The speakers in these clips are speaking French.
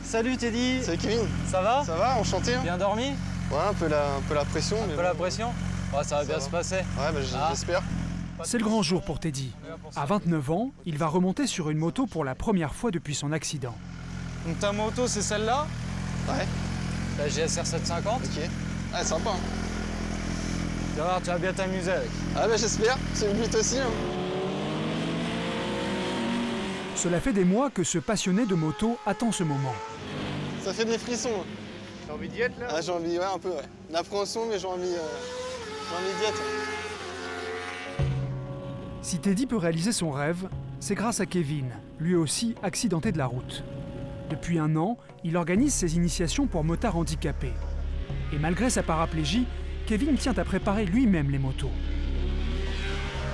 Salut Teddy. Salut Kevin. Ça va? Ça va, enchanté. Hein. Bien dormi? Ouais, un peu la pression. Un peu la pression? Ouais, ça va bien se passer. Ouais, bah, j'espère. C'est le grand jour pour Teddy. À 29 ans, il va remonter sur une moto pour la première fois depuis son accident. Donc ta moto, c'est celle-là? Ouais. La GSR 750? Ok. Ah, sympa. Hein. Tu vas voir, tu vas bien t'amuser avec. Ah bah j'espère, c'est le but aussi. Hein. Cela fait des mois que ce passionné de moto attend ce moment. Ça fait des frissons. T'as envie d'y être là? Ah j'ai envie, ouais, un peu, ouais. L'appréhension, mais j'ai envie d'y être. Si Teddy peut réaliser son rêve, c'est grâce à Kevin, lui aussi accidenté de la route. Depuis 1 an, il organise ses initiations pour motards handicapés. Et malgré sa paraplégie, Kevin tient à préparer lui-même les motos.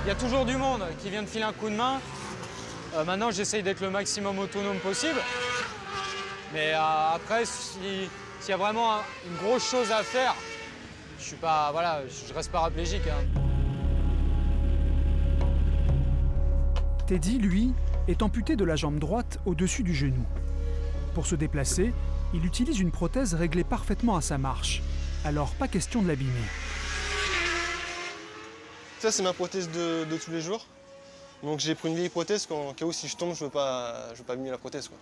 Il y a toujours du monde qui vient de filer un coup de main. Maintenant, j'essaye d'être le maximum autonome possible. Mais après, s'il y a vraiment une grosse chose à faire, je reste paraplégique. Hein. Teddy, lui, est amputé de la jambe droite au-dessus du genou. Pour se déplacer, il utilise une prothèse réglée parfaitement à sa marche. Alors, pas question de l'abîmer. Ça, c'est ma prothèse de tous les jours. Donc j'ai pris une vieille prothèse qu'en cas où si je tombe, je veux pas abîmer la prothèse, quoi.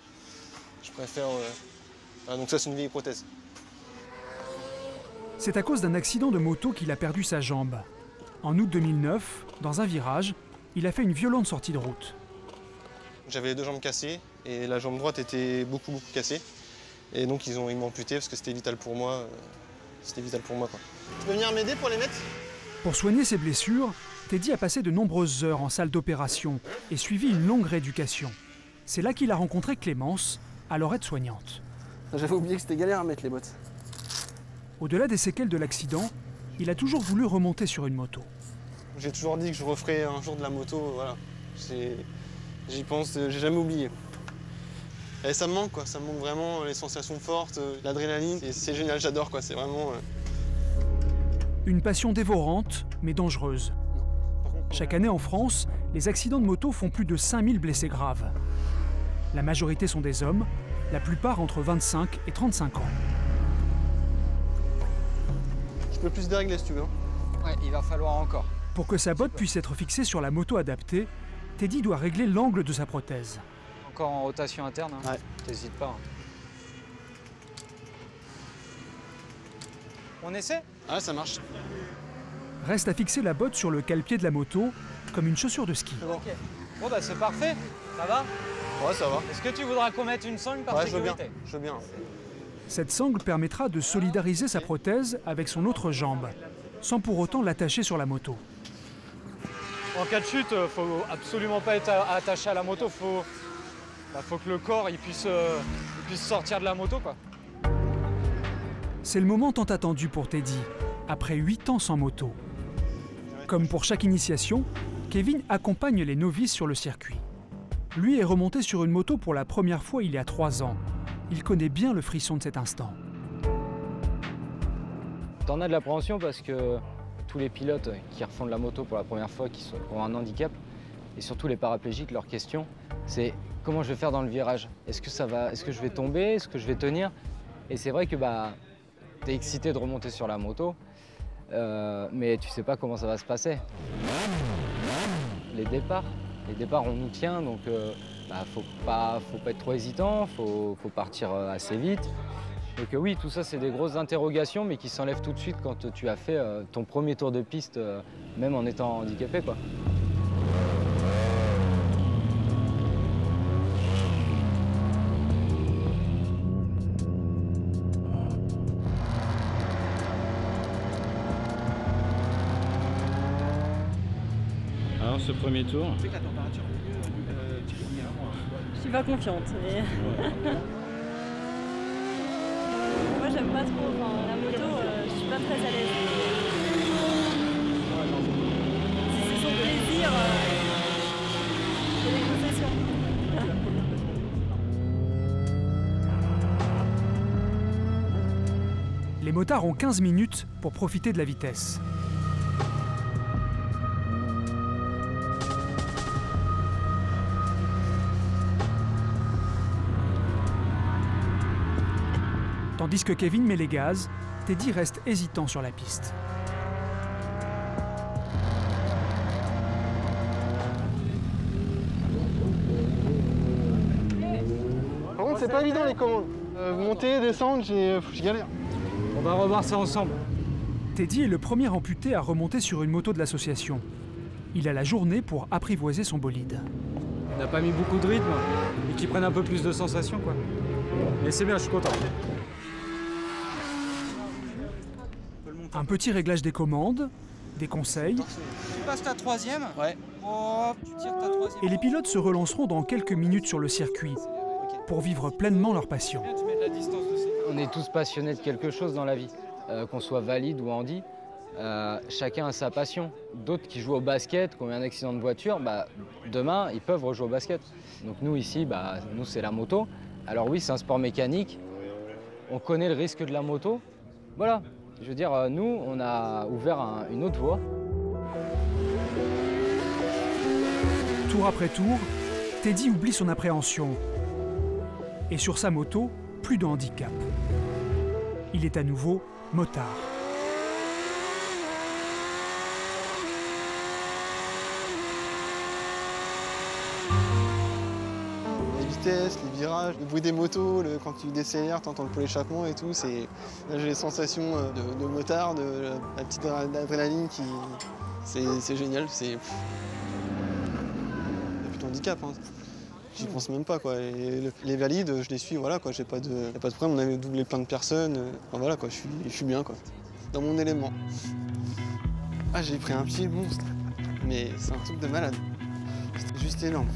Je préfère... donc ça, c'est une vieille prothèse. C'est à cause d'un accident de moto qu'il a perdu sa jambe. En août 2009, dans un virage, il a fait une violente sortie de route. J'avais les 2 jambes cassées et la jambe droite était beaucoup cassée. Et donc ils m'ont amputé parce que c'était vital pour moi. Quoi. Tu peux venir m'aider pour les mettre? Pour soigner ses blessures, Teddy a passé de nombreuses heures en salle d'opération et suivi une longue rééducation. C'est là qu'il a rencontré Clémence, alors aide-soignante. J'avais oublié que c'était galère à mettre les bottes. Au-delà des séquelles de l'accident, il a toujours voulu remonter sur une moto. J'ai toujours dit que je referais un jour de la moto, voilà. J'y pense, j'ai jamais oublié. Et ça me manque, quoi. Ça me manque vraiment, les sensations fortes, l'adrénaline. C'est génial, j'adore, quoi. C'est vraiment... Une passion dévorante, mais dangereuse. Chaque année en France, les accidents de moto font plus de 5000 blessés graves. La majorité sont des hommes, la plupart entre 25 et 35 ans. Je peux plus dérégler si tu veux. Ouais, il va falloir encore. Pour que sa botte puisse être fixée sur la moto adaptée, Teddy doit régler l'angle de sa prothèse. Encore en rotation interne, hein. Ouais. T'hésites pas. Hein. On essaie? Ah, ça marche. Reste à fixer la botte sur le cale-pied de la moto, comme une chaussure de ski. Bon. Bon bah c'est parfait. Ça va? Ouais, ça va. Est-ce que tu voudras qu'on mette une sangle par sécurité? Je veux bien. Cette sangle permettra de solidariser sa prothèse avec son autre jambe, sans pour autant l'attacher sur la moto. En cas de chute, faut absolument pas être attaché à la moto. Faut que le corps il puisse sortir de la moto, quoi. C'est le moment tant attendu pour Teddy, après 8 ans sans moto. Comme pour chaque initiation, Kevin accompagne les novices sur le circuit. Lui est remonté sur une moto pour la première fois il y a 3 ans. Il connaît bien le frisson de cet instant. T'en as de l'appréhension parce que tous les pilotes qui refont de la moto pour la première fois, qui ont un handicap, et surtout les paraplégiques, leur question, c'est comment je vais faire dans le virage? Est-ce que je vais tomber? Est-ce que je vais tenir? Et c'est vrai que t'es excité de remonter sur la moto, mais tu sais pas comment ça va se passer. Les départs, on nous tient, donc faut pas être trop hésitant, faut partir assez vite. Donc oui, tout ça, c'est des grosses interrogations, mais qui s'enlèvent tout de suite quand tu as fait ton premier tour de piste, même en étant handicapé, quoi. Alors, ce premier tour. Je suis pas confiante, mais... Moi, j'aime pas trop. Enfin, la moto, je suis pas très à l'aise. Si c'est son plaisir, c'est des concessions. Les motards ont 15 minutes pour profiter de la vitesse. Tandis que Kevin met les gaz, Teddy reste hésitant sur la piste. Par contre, c'est pas évident les commandes. Monter, descendre, je galère. On va revoir ça ensemble. Teddy est le premier amputé à remonter sur une moto de l'association. Il a la journée pour apprivoiser son bolide. On n'a pas mis beaucoup de rythme et qu'ils prennent un peu plus de sensations, quoi. Mais c'est bien, je suis content. Un petit réglage des commandes, des conseils, Tu passes ta troisième. Ouais. Hop, tu tires ta troisième. et les pilotes se relanceront dans quelques minutes sur le circuit pour vivre pleinement leur passion. Tu mets de la distance aussi. On est tous passionnés de quelque chose dans la vie, qu'on soit valide ou handi. Chacun a sa passion. D'autres qui jouent au basket, qui ont eu un accident de voiture, demain, ils peuvent rejouer au basket. Donc nous, ici, nous, c'est la moto. Alors oui, c'est un sport mécanique. On connaît le risque de la moto. Voilà. Je veux dire, nous, on a ouvert une autre voie. Tour après tour, Teddy oublie son appréhension. Et sur sa moto, plus de handicap. Il est à nouveau motard. Les vitesses, les virages, le bruit des motos, quand tu décélères, t'entends le pôle échappement et tout. Là, j'ai les sensations de motard, de la petite adrénaline qui... C'est génial. Il n'y a plus de handicap. Hein. J'y pense même pas, quoi. Et les valides, je les suis, voilà, quoi. J'ai pas de problème, on avait doublé plein de personnes. Enfin, voilà, quoi. Je suis bien, quoi. Dans mon élément. Ah, j'ai pris un pied monstre. Mais c'est un truc de malade. C'était juste énorme.